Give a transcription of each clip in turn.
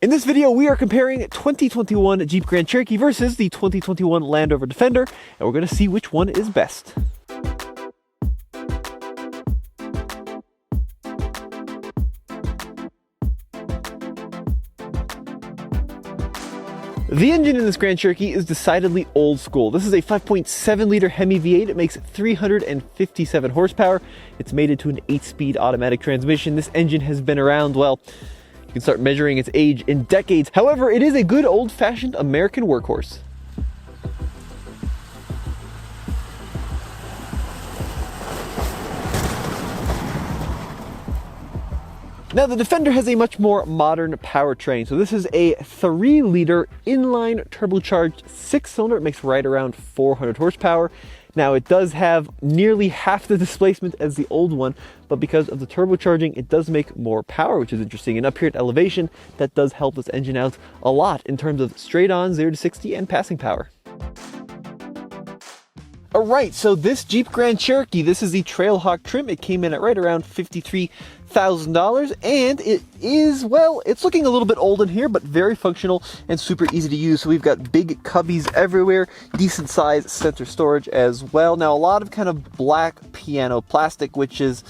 In this video, we are comparing 2021 Jeep Grand Cherokee versus the 2021 Land Rover Defender, and we're going to see which one is best. The engine in this Grand Cherokee is decidedly old school. This is a 5.7 liter Hemi V8. It makes 357 horsepower. It's mated to an 8-speed automatic transmission. This engine has been around, well, you can start measuring its age in decades. However, it is a good old-fashioned American workhorse. Now, the Defender has a much more modern powertrain. So this is a 3-liter inline turbocharged 6-cylinder. It makes right around 400 horsepower. Now, it does have nearly half the displacement as the old one, but because of the turbocharging, it does make more power, which is interesting. And up here at elevation, that does help this engine out a lot in terms of straight on 0 to 60 and passing power. All right, so this Jeep Grand Cherokee, this is the Trailhawk trim. It came in at right around $53,000, and it is, well, it's looking a little bit old in here, but very functional and super easy to use. So we've got big cubbies everywhere, decent size center storage as well. Now, a lot of kind of black piano plastic, which is,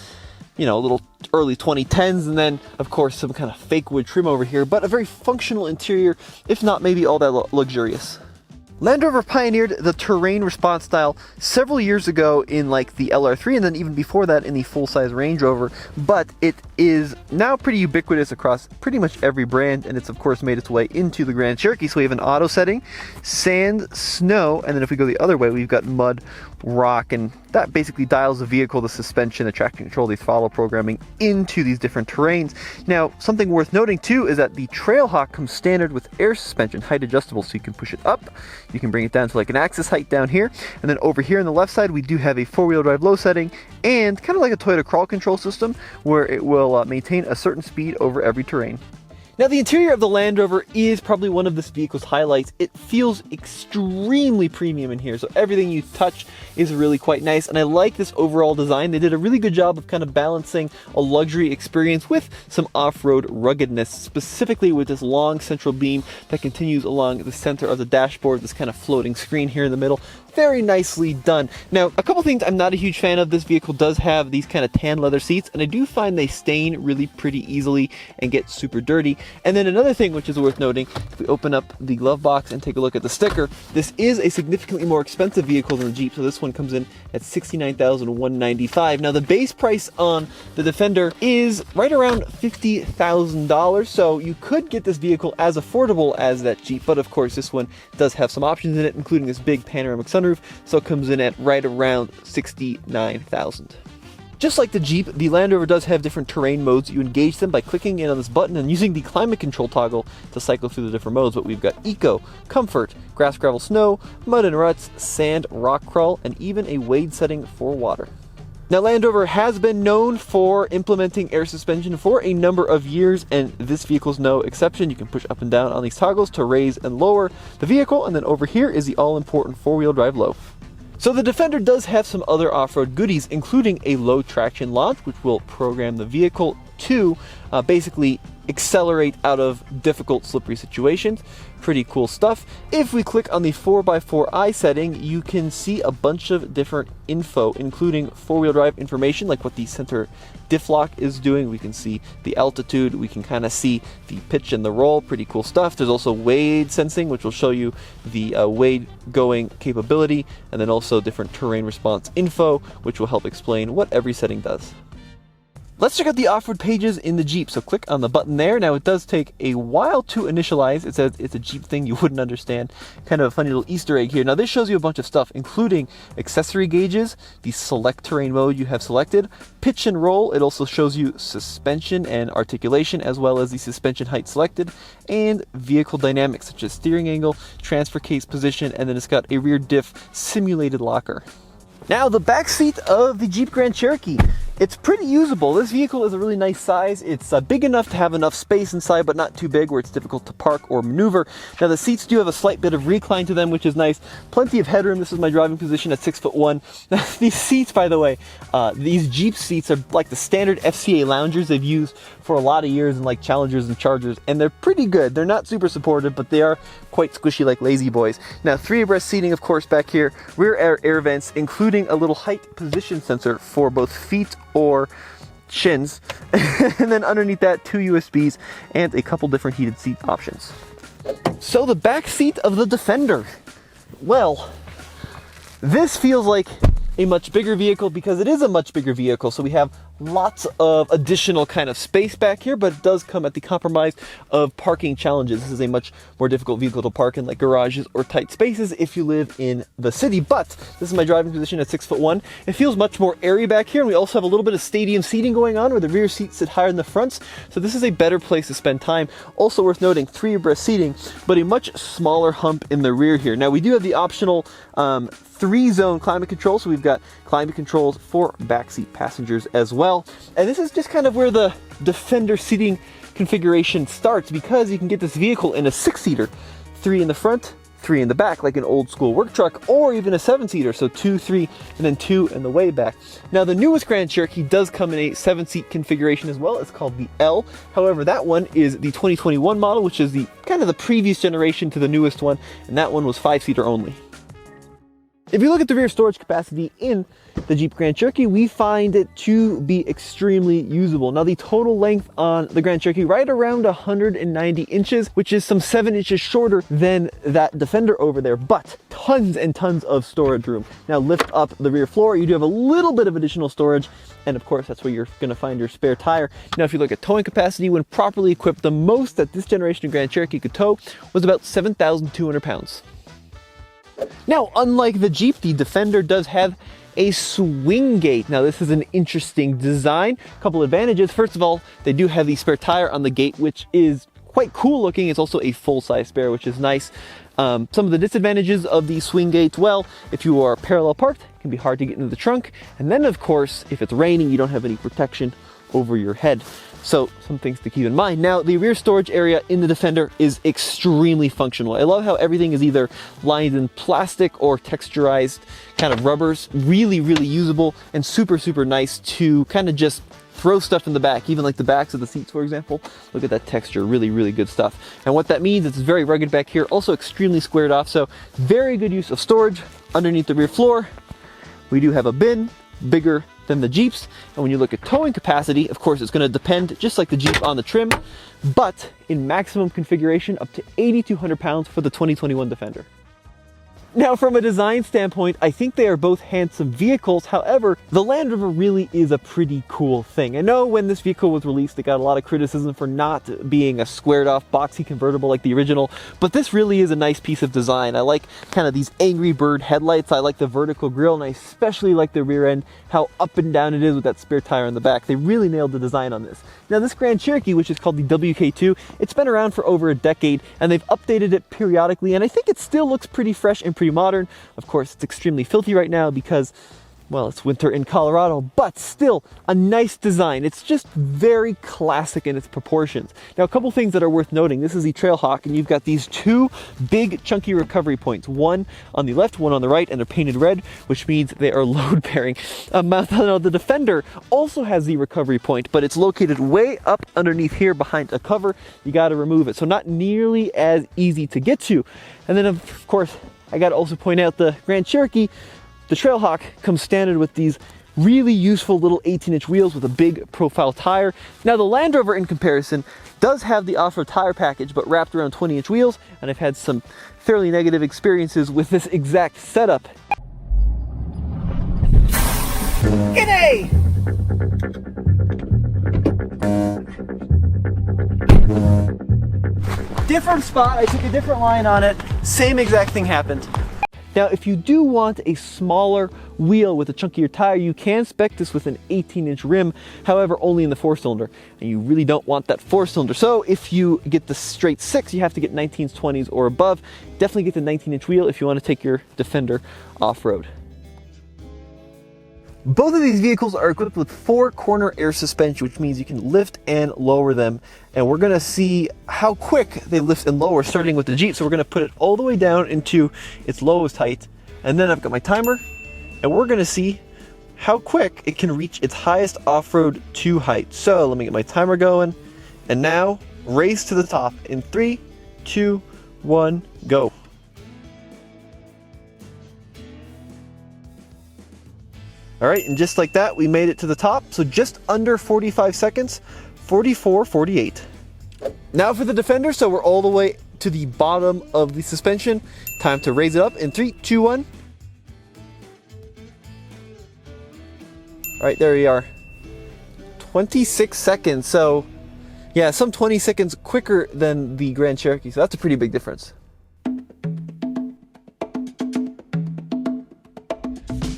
you know, a little early 2010s, and then of course some kind of fake wood trim over here, but a very functional interior, if not maybe all that luxurious. Land Rover pioneered the terrain response style several years ago in like the LR3, and then even before that in the full-size Range Rover, but it is now pretty ubiquitous across pretty much every brand, and it's of course made its way into the Grand Cherokee. So we have an auto setting, sand, snow, and then if we go the other way, we've got mud, rock, and that basically dials the vehicle, the suspension, the traction control, the throttle programming into these different terrains. Now, something worth noting too is that the Trailhawk comes standard with air suspension, height adjustable, so you can push it up, you can bring it down to like an axis height down here, and then over here on the left side we do have a 4-wheel drive low setting, and kind of like a Toyota crawl control system where it will maintain a certain speed over every terrain. Now, the interior of the Land Rover is probably one of this vehicle's highlights. It feels extremely premium in here, so everything you touch is really quite nice, and I like this overall design. They did a really good job of kind of balancing a luxury experience with some off-road ruggedness, specifically with this long central beam that continues along the center of the dashboard, this kind of floating screen here in the middle. Very nicely done. Now, a couple things I'm not a huge fan of. This vehicle does have these kind of tan leather seats, and I do find they stain really pretty easily and get super dirty. And then another thing which is worth noting, if we open up the glove box and take a look at the sticker, this is a significantly more expensive vehicle than the Jeep, so this one comes in at $69,195. Now, the base price on the Defender is right around $50,000, so you could get this vehicle as affordable as that Jeep, but of course this one does have some options in it, including this big panoramic sunroof, so it comes in at right around $69,000. Just like the Jeep, the Land Rover does have different terrain modes. You engage them by clicking in on this button and using the climate control toggle to cycle through the different modes. But we've got Eco, Comfort, Grass, Gravel, Snow, Mud and Ruts, Sand, Rock Crawl, and even a wade setting for water. Now, Land Rover has been known for implementing air suspension for a number of years, and this vehicle is no exception. You can push up and down on these toggles to raise and lower the vehicle, and then over here is the all-important 4-wheel drive low. So the Defender does have some other off-road goodies, including a low traction launch, which will program the vehicle to basically accelerate out of difficult slippery situations. Pretty cool stuff. If we click on the 4x4i setting, you can see a bunch of different info, including 4-wheel drive information, like what the center diff lock is doing. We can see the altitude, we can kind of see the pitch and the roll. Pretty cool stuff. There's also wade sensing, which will show you the wade going capability, and then also different terrain response info, which will help explain what every setting does. Let's check out the off-road pages in the Jeep. So click on the button there. Now, it does take a while to initialize. It says it's a Jeep thing you wouldn't understand. Kind of a funny little Easter egg here. Now, this shows you a bunch of stuff, including accessory gauges, the select terrain mode you have selected, pitch and roll. It also shows you suspension and articulation, as well as the suspension height selected, and vehicle dynamics, such as steering angle, transfer case position, and then it's got a rear diff simulated locker. Now, the back seat of the Jeep Grand Cherokee. It's pretty usable. This vehicle is a really nice size. It's big enough to have enough space inside, but not too big where it's difficult to park or maneuver. Now the seats do have a slight bit of recline to them, which is nice. Plenty of headroom. This is my driving position at 6'1". These seats, by the way, these Jeep seats are like the standard FCA loungers they've used for a lot of years in like Challengers and Chargers, and they're pretty good. They're not super supportive, but they are quite squishy like lazy boys. Now 3 abreast seating, of course, back here, rear air vents, including a little height position sensor for both feet or shins, and then underneath that 2 USBs and a couple different heated seat options. So the back seat of the Defender, well, this feels like a much bigger vehicle because it is a much bigger vehicle. So we have lots of additional kind of space back here, but it does come at the compromise of parking challenges. This is a much more difficult vehicle to park in like garages or tight spaces if you live in the city. But this is my driving position at 6'1". It feels much more airy back here, and we also have a little bit of stadium seating going on where the rear seats sit higher than the fronts. So this is a better place to spend time. Also worth noting, 3 abreast seating, but a much smaller hump in the rear here. Now we do have the optional 3-zone climate control, so we've got climate controls for backseat passengers as well. And this is just kind of where the Defender seating configuration starts, because you can get this vehicle in a 6-seater, 3 in the front, 3 in the back, like an old school work truck, or even a 7-seater, so 2, 3, and then 2 in the way back. Now the newest Grand Cherokee does come in a 7-seat configuration as well. It's called the L. However, that one is the 2021 model, which is the kind of the previous generation to the newest one, and that one was 5-seater only. If you look at the rear storage capacity in the Jeep Grand Cherokee, we find it to be extremely usable. Now the total length on the Grand Cherokee, right around 190 inches, which is some 7 inches shorter than that Defender over there, but tons and tons of storage room. Now lift up the rear floor, you do have a little bit of additional storage, and of course that's where you're going to find your spare tire. Now if you look at towing capacity, when properly equipped, the most that this generation of Grand Cherokee could tow was about 7,200 pounds. Now, unlike the Jeep, the Defender does have a swing gate. Now, this is an interesting design. A couple advantages. First of all, they do have the spare tire on the gate, which is quite cool looking. It's also a full-size spare, which is nice. Some of the disadvantages of the swing gate, well, if you are parallel parked, it can be hard to get into the trunk. And then, of course, if it's raining, you don't have any protection over your head. So some things to keep in mind. Now, the rear storage area in the Defender is extremely functional. I love how everything is either lined in plastic or texturized kind of rubbers. Really, really usable and super, super nice to kind of just throw stuff in the back, even like the backs of the seats, for example. Look at that texture, really, really good stuff. And what that means, it's very rugged back here, also extremely squared off. So very good use of storage underneath the rear floor. We do have a bin, bigger than the Jeeps. And when you look at towing capacity, of course, it's going to depend, just like the Jeep, on the trim, but in maximum configuration, up to 8,200 pounds for the 2021 Defender. Now, from a design standpoint, I think they are both handsome vehicles. However, the Land Rover really is a pretty cool thing. I know when this vehicle was released, it got a lot of criticism for not being a squared off boxy convertible like the original, but this really is a nice piece of design. I like kind of these Angry Bird headlights. I like the vertical grille, and I especially like the rear end, how up and down it is with that spare tire in the back. They really nailed the design on this. Now, this Grand Cherokee, which is called the WK2, it's been around for over a decade, and they've updated it periodically, and I think it still looks pretty fresh and pretty modern. Of course, it's extremely filthy right now because, well, it's winter in Colorado, but still a nice design. It's just very classic in its proportions. Now, a couple things that are worth noting. This is the Trailhawk, and you've got these two big chunky recovery points, one on the left, one on the right, and they're painted red, which means they are load bearing. The Defender also has the recovery point, but it's located way up underneath here behind a cover. You got to remove it, so not nearly as easy to get to. And then, of course, I got to also point out the Grand Cherokee, the Trailhawk, comes standard with these really useful little 18-inch wheels with a big profile tire. Now, the Land Rover, in comparison, does have the off-road tire package, but wrapped around 20-inch wheels, and I've had some fairly negative experiences with this exact setup. G'day! Different spot, I took a different line on it, same exact thing happened. Now, if you do want a smaller wheel with a chunkier tire, you can spec this with an 18-inch rim, however, only in the 4-cylinder, and you really don't want that 4-cylinder. So if you get the straight 6, you have to get 19s, 20s, or above. Definitely get the 19-inch wheel if you want to take your Defender off-road. Both of these vehicles are equipped with 4-corner air suspension, which means you can lift and lower them. And we're going to see how quick they lift and lower, starting with the Jeep. So we're going to put it all the way down into its lowest height. And then I've got my timer, and we're going to see how quick it can reach its highest off-road 2 height. So let me get my timer going. And now, race to the top in 3, 2, 1, go. All right, and just like that, we made it to the top. So just under 45 seconds, 44:48. Now for the Defender, so we're all the way to the bottom of the suspension. Time to raise it up in 3, 2, 1. All right, there we are. 26 seconds, so yeah, some 20 seconds quicker than the Grand Cherokee, so that's a pretty big difference.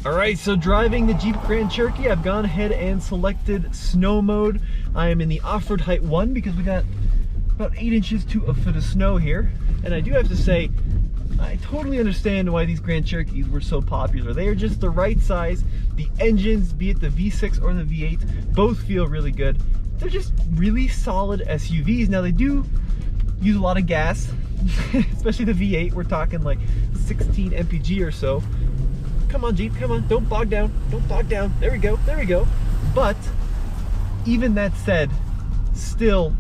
All right, so driving the Jeep Grand Cherokee, I've gone ahead and selected snow mode. I am in the off-road height 1 because we got about 8 inches to a foot of snow here. And I do have to say, I totally understand why these Grand Cherokees were so popular. They are just the right size. The engines, be it the V6 or the V8, both feel really good. They're just really solid SUVs. Now they do use a lot of gas, especially the V8. We're talking like 16 mpg or so. Come on, Jeep, come on, don't bog down, don't bog down. There we go, there we go. But even that said, still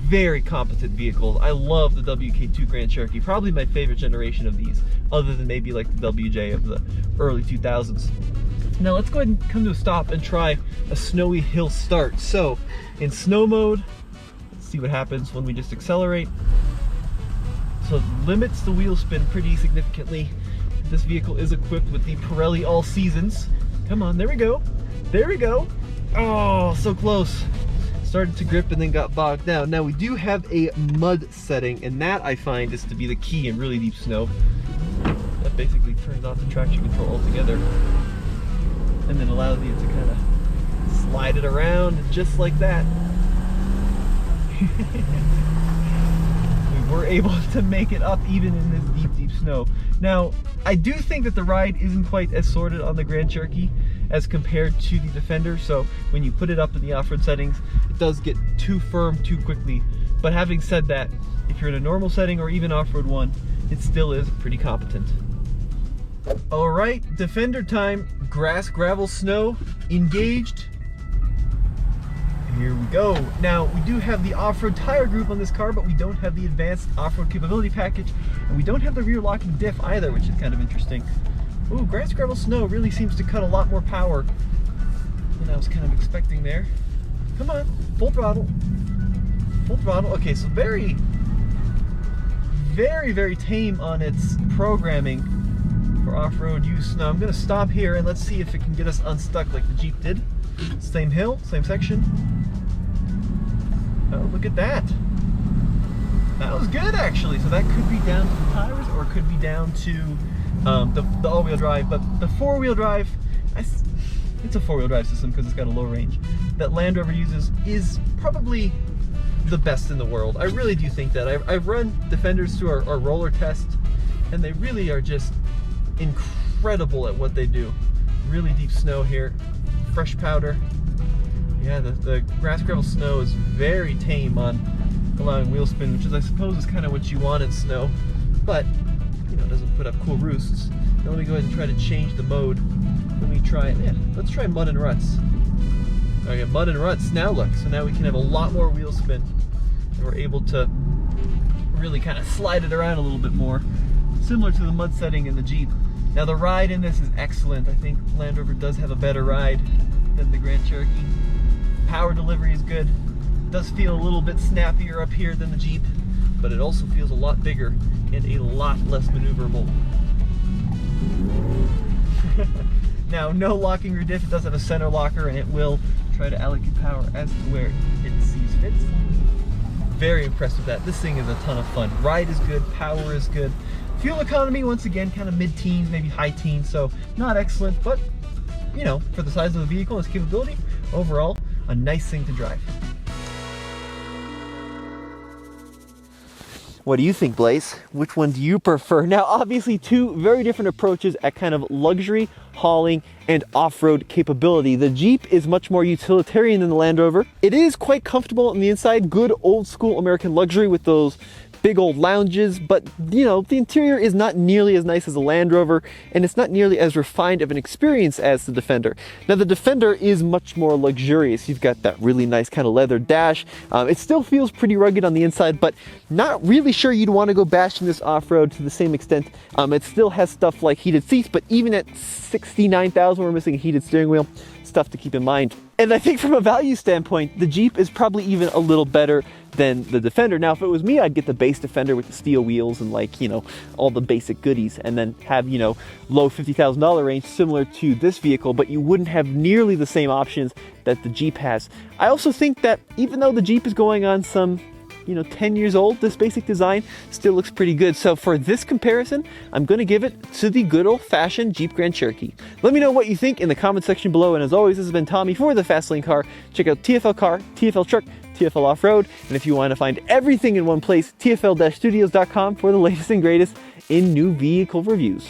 very competent vehicles. I love the WK2 Grand Cherokee, probably my favorite generation of these, other than maybe like the WJ of the early 2000s. Now let's go ahead and come to a stop and try a snowy hill start. So in snow mode, let's see what happens when we just accelerate. So it limits the wheel spin pretty significantly. This vehicle is equipped with the Pirelli All Seasons. Come on, there we go. There we go. Oh, so close. Started to grip and then got bogged down. Now we do have a mud setting, and that I find is to be the key in really deep snow. That basically turns off the traction control altogether and then allows you to kind of slide it around just like that. We were able to make it up even in this deep, deep snow. Now, I do think that the ride isn't quite as sorted on the Grand Cherokee as compared to the Defender, so when you put it up in the off-road settings, it does get too firm too quickly. But having said that, if you're in a normal setting or even off-road 1, it still is pretty competent. All right, Defender time. Grass, gravel, snow, engaged. Here we go. Now, we do have the off-road tire group on this car, but we don't have the advanced off-road capability package, and we don't have the rear locking diff either, which is kind of interesting. Ooh, grass, gravel, snow really seems to cut a lot more power than I was kind of expecting there. Come on, full throttle. Full throttle. Okay, so very, very tame on its programming for off-road use. Now, I'm going to stop here and let's see if it can get us unstuck like the Jeep did. Same hill, same section. Oh, look at that. That was good, actually. So that could be down to the tires or it could be down to the all-wheel drive. But the four-wheel drive, it's a four-wheel drive system because it's got a low range, that Land Rover uses is probably the best in the world. I really do think that. I've run Defenders through our roller test, and they really are just incredible at what they do. Really deep snow here, fresh powder. Yeah, the grass, gravel, snow is very tame on allowing wheel spin, which is, I suppose, is kind of what you want in snow, but you know, doesn't put up cool roosts. Now let me go ahead and try to change the mode. Let me try it. Yeah, let's try mud and ruts. Okay, mud and ruts. Now look, so now we can have a lot more wheel spin, and we're able to really kind of slide it around a little bit more, similar to the mud setting in the Jeep. Now the ride in this is excellent. I think Land Rover does have a better ride than the Grand Cherokee. Power delivery is good. It does feel a little bit snappier up here than the Jeep, but it also feels a lot bigger and a lot less maneuverable. Now, no locking rear diff. It does have a center locker, and it will try to allocate power as to where it sees fit. Very impressed with that. This thing is a ton of fun. Ride is good, power is good. Fuel economy, once again, kind of mid-teens, maybe high teens, so not excellent, but you know, for the size of the vehicle and its capability, overall, a nice thing to drive. What do you think, Blaze? Which one do you prefer? Now, obviously, two very different approaches at kind of luxury, hauling, and off-road capability. The Jeep is much more utilitarian than the Land Rover. It is quite comfortable on the inside, good old school American luxury with those big old lounges, but you know, the interior is not nearly as nice as the Land Rover, and it's not nearly as refined of an experience as the Defender. Now, the Defender is much more luxurious. You've got that really nice kind of leather dash. It still feels pretty rugged on the inside, but not really sure you'd want to go bashing this off-road to the same extent. It still has stuff like heated seats, but even at $69,000, we're missing a heated steering wheel. Stuff to keep in mind. And I think from a value standpoint, the Jeep is probably even a little better than the Defender. Now, if it was me, I'd get the base Defender with the steel wheels and, like, you know, all the basic goodies, and then have, you know, low $50,000 range similar to this vehicle, but you wouldn't have nearly the same options that the Jeep has. I also think that even though the Jeep is going on some, you know, 10 years old, this basic design still looks pretty good. So for this comparison, I'm going to give it to the good old-fashioned Jeep Grand Cherokee. Let me know what you think in the comment section below. And as always, this has been Tommy for the Fast Lane Car. Check out TFL Car, TFL Truck, TFL Off-Road. And if you want to find everything in one place, TFL-studios.com for the latest and greatest in new vehicle reviews.